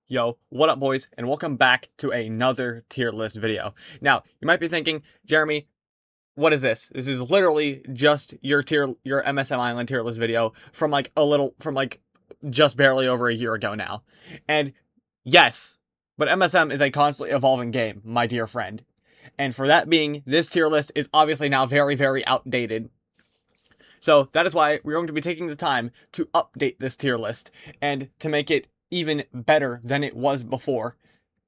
Yo, what up boys, and welcome back to another tier list video. Now, you might be thinking, Jeremy, what is this? This is literally just your MSM Island tier list video from just barely over a year ago now. And yes, but MSM is a constantly evolving game, my dear friend. And for that being, this tier list is obviously now very, very outdated. So that is why we're going to be taking the time to update this tier list and to make it even better than it was before.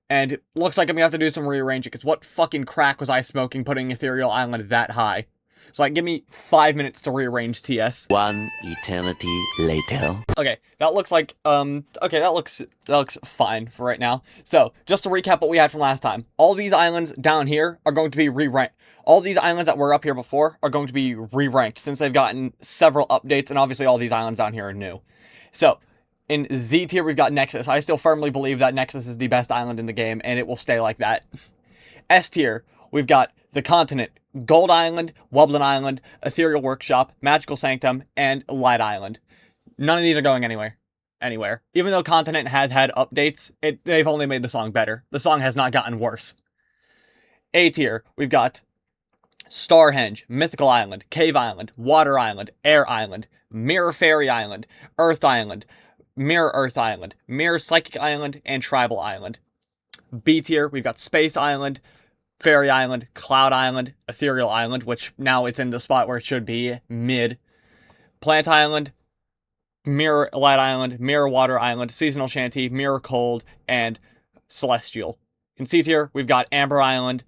And it looks like I'm gonna have to do some rearranging, because what fucking crack was I smoking putting Ethereal Island that high? So give me 5 minutes to rearrange TS. One eternity later. Okay, that looks like, that looks fine for right now. So, just to recap what we had from last time. All these islands down here are going to be re-ranked. All these islands that were up here before are going to be re-ranked, since they've gotten several updates, and obviously all these islands down here are new. So, in Z tier, we've got Nexus. I still firmly believe that Nexus is the best island in the game, and it will stay like that. S tier, we've got the Continent, Gold Island, Wublin Island, Ethereal Workshop, Magical Sanctum, and Light Island. None of these are going anywhere. Even though Continent has had updates, they've only made the song better. The song has not gotten worse. A tier, we've got Starhenge, Mythical Island, Cave Island, Water Island, Air Island, Mirror Fairy Island, Earth Island, Mirror Earth Island, Mirror Psychic Island, and Tribal Island. B tier, we've got Space Island, Fairy Island, Cloud Island, Ethereal Island, which now it's in the spot where it should be, mid. Plant Island, Mirror Light Island, Mirror Water Island, Seasonal Shanty, Mirror Cold, and Celestial. In C tier, we've got Amber Island,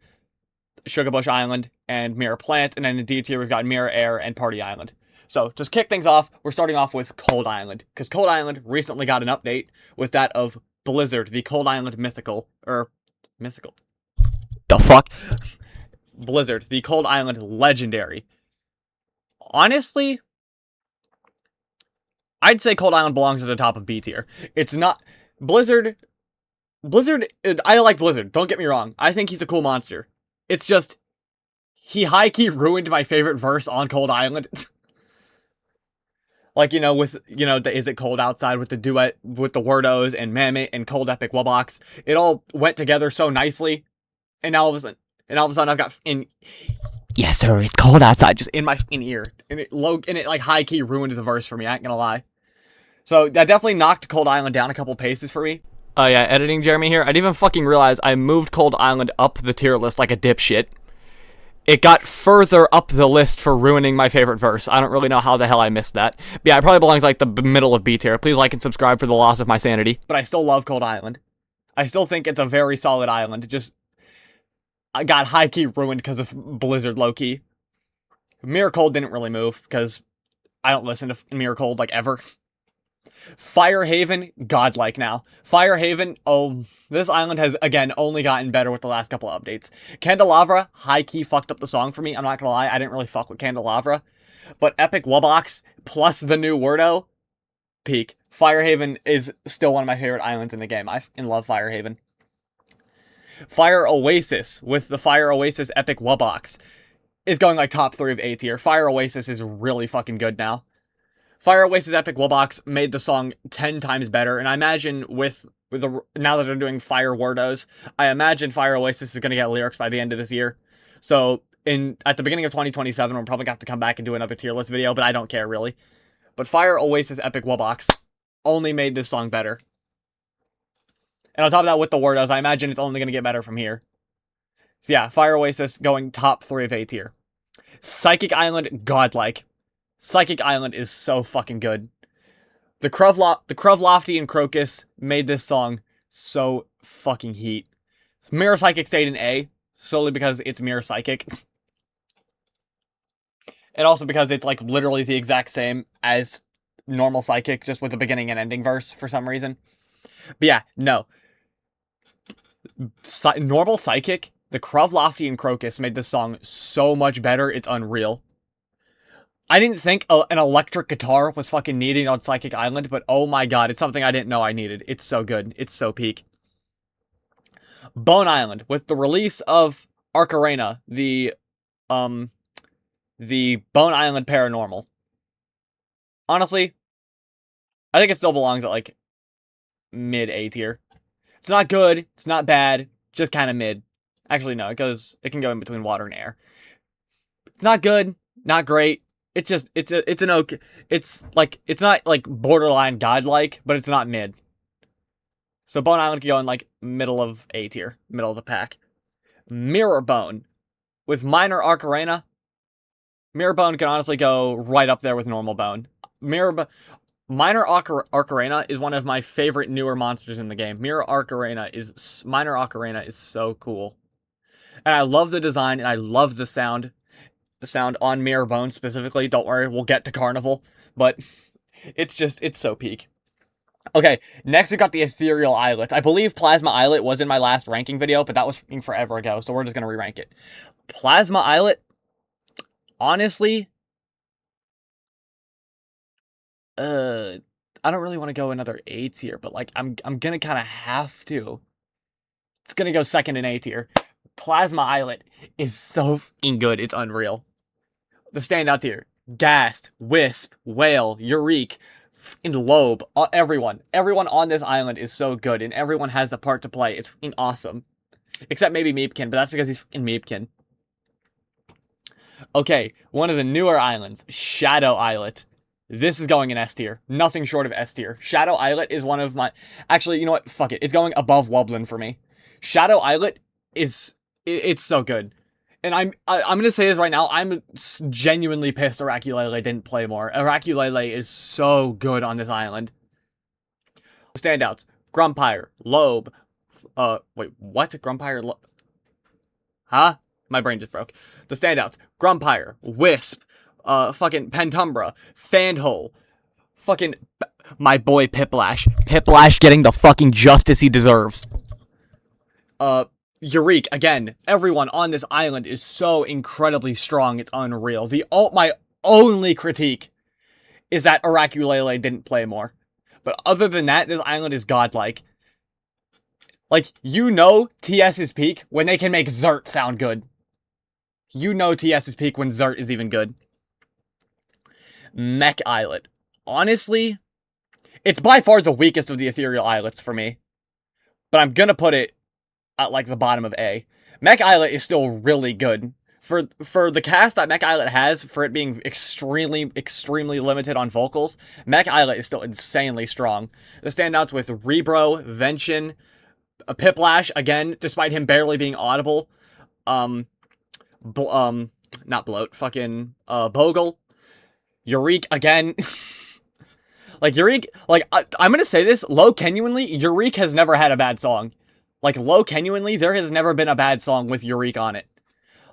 Sugarbush Island, and Mirror Plant, and then in D tier, we've got Mirror Air and Party Island. So, just kick things off, we're starting off with Cold Island, because Cold Island recently got an update with that of Blizzard, the Cold Island Mythical. The fuck? Blizzard, the Cold Island Legendary. Honestly, I'd say Cold Island belongs at the top of B tier. It's not... Blizzard, I like Blizzard, don't get me wrong. I think he's a cool monster. It's just, he high-key ruined my favorite verse on Cold Island. The Is It Cold Outside with the duet with the Wordos and Mammoth and Cold Epic Wubbox. It all went together so nicely. And all of a sudden I've got yes sir, it's cold outside, just in my fucking ear. And it like high-key ruined the verse for me, I ain't gonna lie. So that definitely knocked Cold Island down a couple paces for me. Oh yeah, editing Jeremy here. I didn't even fucking realize I moved Cold Island up the tier list like a dipshit. It got further up the list for ruining my favorite verse. I don't really know how the hell I missed that. But yeah, it probably belongs like the middle of B tier. Please like and subscribe for the loss of my sanity. But I still love Cold Island. I still think it's a very solid island. I got high-key ruined because of Blizzard low-key. Mirror Cold didn't really move, because I don't listen to Mirror Cold, ever. Fire Haven, godlike now. Fire Haven, oh, this island has, again, only gotten better with the last couple of updates. Candelabra, high-key fucked up the song for me, I'm not gonna lie, I didn't really fuck with Candelabra. But Epic Wubbox, plus the new Wordo, peak. Fire Haven is still one of my favorite islands in the game. I love Fire Haven. Fire Oasis, with the Fire Oasis Epic Wubbox, is going top 3 of A tier. Fire Oasis is really fucking good now. Fire Oasis Epic Wubbox made the song 10 times better, and I imagine now that they're doing Fire Wordos, I imagine Fire Oasis is going to get lyrics by the end of this year. So, at the beginning of 2027, we're probably going to have to come back and do another tier list video, but I don't care, really. But Fire Oasis Epic Wubbox only made this song better. And on top of that, with the Wordos, I imagine it's only going to get better from here. So yeah, Fire Oasis going top 3 of A tier. Psychic Island, godlike. Psychic Island is so fucking good. The Kruvlofty and Crocus made this song so fucking heat. Mirror Psychic stayed in A, solely because it's Mirror Psychic. And also because it's literally the exact same as normal Psychic, just with a beginning and ending verse for some reason. But yeah, no. Normal Psychic, the Kruvlofty and Crocus made this song so much better, it's unreal. I didn't think an electric guitar was fucking needed on Psychic Island, but oh my god, it's something I didn't know I needed. It's so good. It's so peak. Bone Island, with the release of Arcarena, the Bone Island Paranormal. Honestly, I think it still belongs at mid A tier. It's not good. It's not bad. Just kind of mid. Actually, no. It can go in between water and air. It's not good. Not great. It's just it's an okay. It's not like borderline godlike, but it's not mid. So Bone Island can go in like middle of A tier, middle of the pack. Mirror Bone with minor Arcarena. Mirror Bone can honestly go right up there with normal Bone. Minor Arcarena is one of my favorite newer monsters in the game. Minor Arcarena is so cool. And I love the design and I love the sound. The sound on Mirror Bone specifically. Don't worry, we'll get to Carnival, but it's so peak. Okay, next we got the Ethereal Islet. I believe Plasma Islet was in my last ranking video, but that was forever ago, so we're just gonna re-rank it. Plasma Islet, honestly, I don't really want to go another A tier, but like I'm gonna kind of have to. It's gonna go second in A tier. Plasma Islet is so fucking good, it's unreal. The standouts here: Gast, Wisp, Whale, Eureka, and Lobe. Everyone on this island is so good, and everyone has a part to play. It's fucking awesome. Except maybe Meepkin, but that's because he's fucking Meepkin. Okay, one of the newer islands, Shadow Islet. This is going in S tier. Nothing short of S tier. Shadow Islet is one of my... Actually, you know what? Fuck it. It's going above Wublin for me. Shadow Islet is... It's so good. And I'm going to say this right now. I'm genuinely pissed Araculele didn't play more. Araculele is so good on this island. Standouts. Grumpire. Lobe. Wait, what? Grumpire? Huh? My brain just broke. The standouts. Grumpire. Wisp. Fucking Pentumbra. Fandhole. Fucking... My boy Piplash. Piplash getting the fucking justice he deserves. Eureka, again, everyone on this island is so incredibly strong, it's unreal. My only critique is that Araculele didn't play more. But other than that, this island is godlike. Like, you know TS's peak when they can make Zert sound good. You know TS's peak when Zert is even good. Mech Islet. Honestly, it's by far the weakest of the ethereal islets for me. But I'm gonna put it at like the bottom of A. Mech Islet is still really good. For the cast that Mech Islet has, for it being extremely limited on vocals, Mech Islet is still insanely strong. The standouts with Rebro, Vention, Piplash, again, despite him barely being audible. Not Bloat, fucking, Bogle. Eureka, again. Like, Eureka, like, I'm gonna say this, genuinely, Eureka has never had a bad song. Like, genuinely, there has never been a bad song with Eureka on it.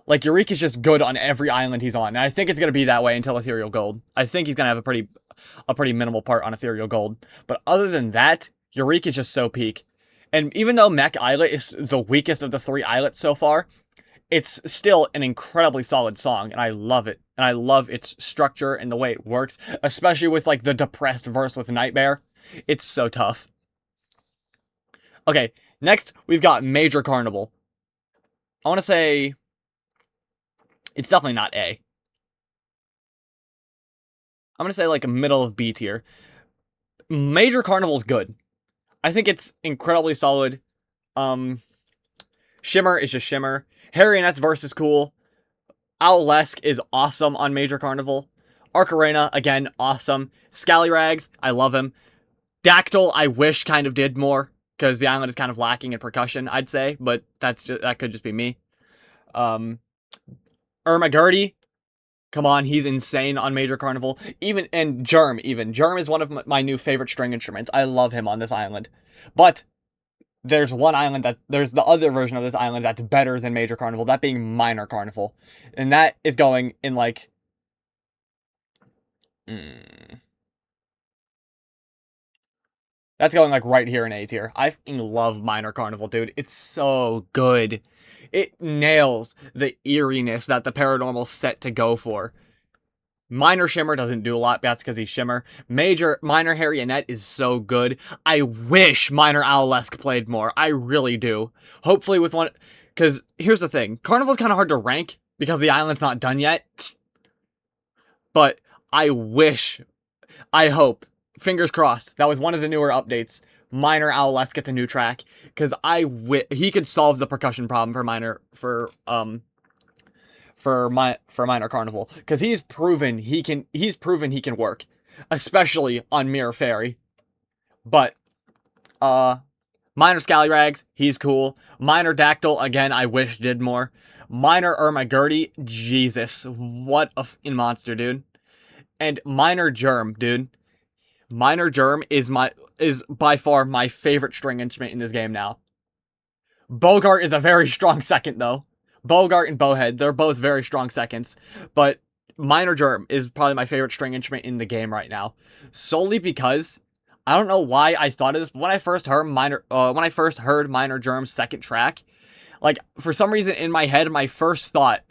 Like, Eureka is just good on every island he's on, and I think it's gonna be that way until Ethereal Gold. I think he's gonna have a pretty minimal part on Ethereal Gold. But other than that, Eureka is just so peak. And even though Mech Islet is the weakest of the 3 islets so far, it's still an incredibly solid song, and I love it. And I love its structure and the way it works, especially with, like, the depressed verse with Nightmare. It's so tough. Okay, next, we've got Major Carnival. I want to say... It's definitely not A. I'm going to say, like, a middle of B tier. Major Carnival's good. I think it's incredibly solid. Shimmer is just Shimmer. Harionette's verse is cool. Owlesk is awesome on Major Carnival. Arcarena, again, awesome. Scallyrags, I love him. Dactyl, I wish kind of did more, because the island is kind of lacking in percussion, I'd say, but that could just be me. Ermagurdy, come on, he's insane on Major Carnival. And Germ, even. Germ is one of my new favorite string instruments. I love him on this island. But there's the other version of this island that's better than Major Carnival, that being Minor Carnival. And that is going in, like... That's going, like, right here in A tier. I fucking love Minor Carnival, dude. It's so good. It nails the eeriness that the Paranormal's set to go for. Minor Shimmer doesn't do a lot, but that's because he's Shimmer. Minor Harionette is so good. I wish Minor Owlesk played more. I really do. Hopefully with one... Because here's the thing. Carnival's kind of hard to rank because the island's not done yet. But I hope, fingers crossed, that with one of the newer updates, Minor Owless gets a new track, because he could solve the percussion problem for Minor Carnival, because he's proven he can work, especially on Mirror Fairy. But Minor Scallyrags, he's cool. Minor Dactyl, again, I wish did more. Minor Ermagurdy, Jesus, what a fucking monster, dude. And Minor Germ, dude. Minor Germ is by far my favorite string instrument in this game now. Bogart is a very strong second, though. Bogart and Bowhead, they're both very strong seconds. But Minor Germ is probably my favorite string instrument in the game right now. Solely because, I don't know why I thought of this, but when I first heard Minor Germ's second track, like, for some reason in my head, my first thought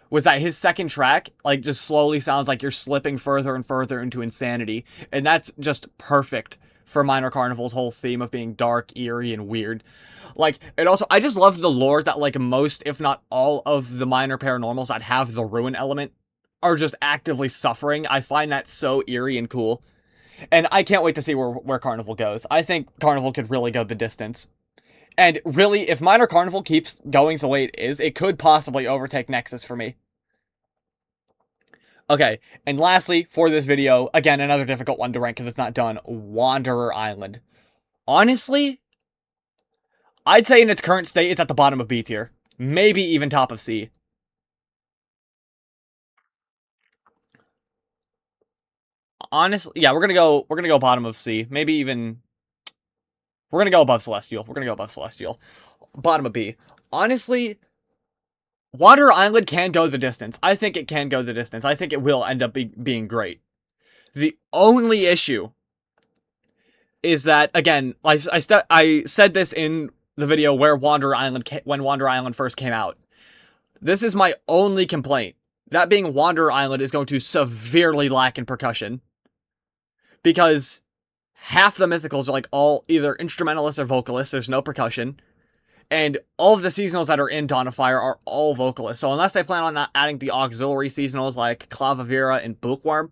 was that his second track, like, just slowly sounds like you're slipping further and further into insanity. And that's just perfect for Minor Carnival's whole theme of being dark, eerie, and weird. Like, and also, I just love the lore that, like, most, if not all, of the minor paranormals that have the ruin element are just actively suffering. I find that so eerie and cool. And I can't wait to see where Carnival goes. I think Carnival could really go the distance. And really, if Minor Carnival keeps going the way it is, it could possibly overtake Nexus for me. Okay, and lastly, for this video, again, another difficult one to rank because it's not done, Wanderer Island. Honestly, I'd say in its current state, it's at the bottom of B tier. Maybe even top of C. Honestly, yeah, we're gonna go bottom of C. Maybe even... We're gonna go above Celestial. Bottom of B. Honestly, Wanderer Island can go the distance. I think it can go the distance. I think it will end up being great. The only issue is that, again, I said this in the video where when Wanderer Island first came out. This is my only complaint. That being Wanderer Island is going to severely lack in percussion. Because half the mythicals are like all either instrumentalists or vocalists. There's no percussion. And all of the seasonals that are in Dawn of Fire are all vocalists. So unless they plan on not adding the auxiliary seasonals like Clavavira and Bookworm,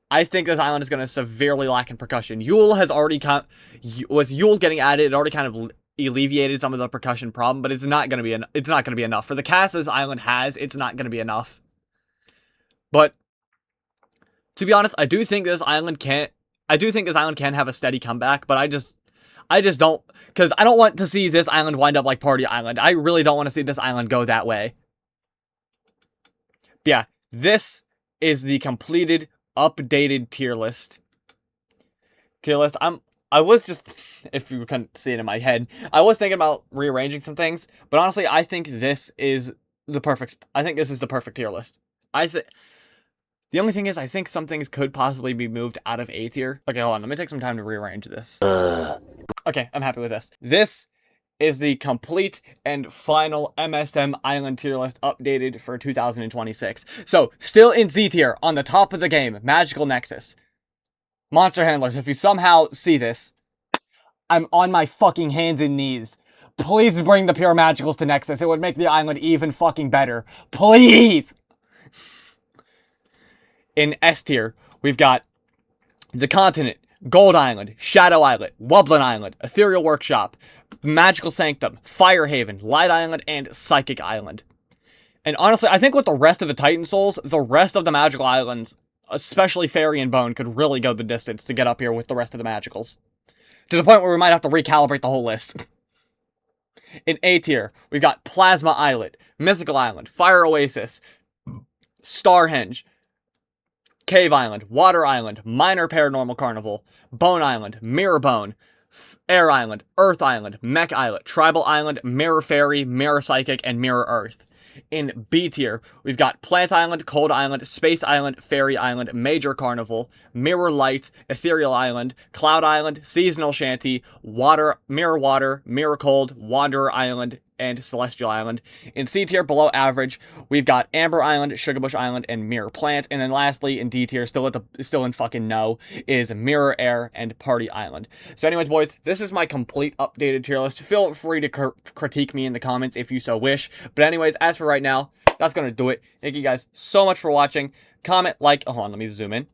I think this island is going to severely lack in percussion. Yule has already with Yule getting added, it already kind of alleviated some of the percussion problem, but it's not going to be enough. For the cast this island has, it's not going to be enough. But to be honest, I do think this island can have a steady comeback, but I just don't, because I don't want to see this island wind up like Party Island. I really don't want to see this island go that way. But yeah, this is the completed, updated tier list. I was just, if you couldn't see it in my head, I was thinking about rearranging some things, but honestly, I think this is the perfect tier list. The only thing is, I think some things could possibly be moved out of A tier. Okay, hold on. Let me take some time to rearrange this. Okay, I'm happy with this. This is the complete and final MSM Island tier list updated for 2026. So, still in Z tier, on the top of the game, Magical Nexus. Monster Handlers, if you somehow see this, I'm on my fucking hands and knees. Please bring the pure Magicals to Nexus. It would make the island even fucking better. Please! In S tier, we've got The Continent, Gold Island, Shadow Island, Wublin Island, Ethereal Workshop, Magical Sanctum, Firehaven, Light Island, and Psychic Island. And honestly, I think with the rest of the Titan Souls, the rest of the Magical Islands, especially Fairy and Bone, could really go the distance to get up here with the rest of the Magicals. To the point where we might have to recalibrate the whole list. In A tier, we've got Plasma Island, Mythical Island, Fire Oasis, Starhenge, Cave Island, Water Island, Minor Paranormal Carnival, Bone Island, Mirror Bone, Air Island, Earth Island, Mech Island, Tribal Island, Mirror Fairy, Mirror Psychic, and Mirror Earth. In B tier, we've got Plant Island, Cold Island, Space Island, Fairy Island, Major Carnival, Mirror Light, Ethereal Island, Cloud Island, Seasonal Shanty, Water, Mirror Cold, Wanderer Island, and Celestial Island. In C tier, below average, we've got Amber Island, Sugarbush Island, and Mirror Plant. And then lastly, in D tier, still in fucking no, is Mirror Air and Party Island. So anyways, boys, this is my complete updated tier list. Feel free to critique me in the comments if you so wish. But anyways, as for right now, that's gonna do it. Thank you guys so much for watching. Comment, like, hold on, let me zoom in.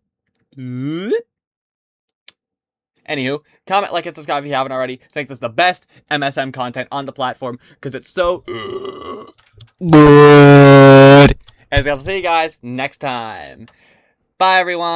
And Anywho, comment, like, and subscribe if you haven't already. Think this is the best MSM content on the platform because it's so good. As I'll see you guys next time. Bye, everyone.